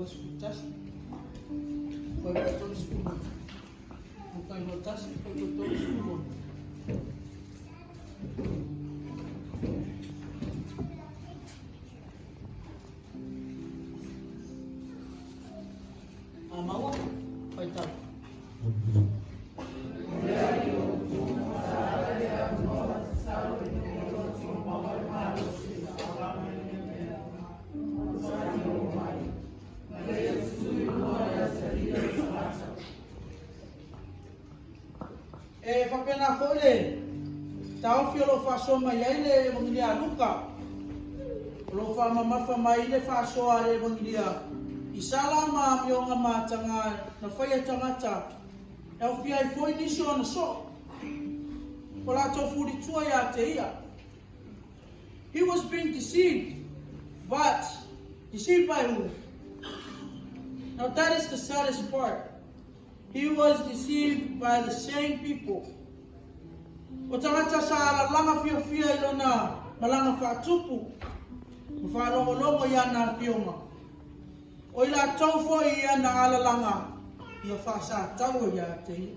hospital. Foi para todos os pulmões. Não tem votação, foi para todos os pulmões. A mão, coitado. Fa pena fole tau fio lo fa so mai ele mongilia luka lo fa mama fa mai le fa so ale mongilia isala ma mio ngama tanga na fa ya tanga ta e fi ai foi ni so na so pola to furi tua ya te ia. He was being deceived, but deceived by who? Now that is the saddest part. He was deceived by the same people. O tangata sa langa fia ilona malanga fa tupu. Fa longo ya na fioma. O ila tau fo ia na ala langa. Ia fa sa tau ya te.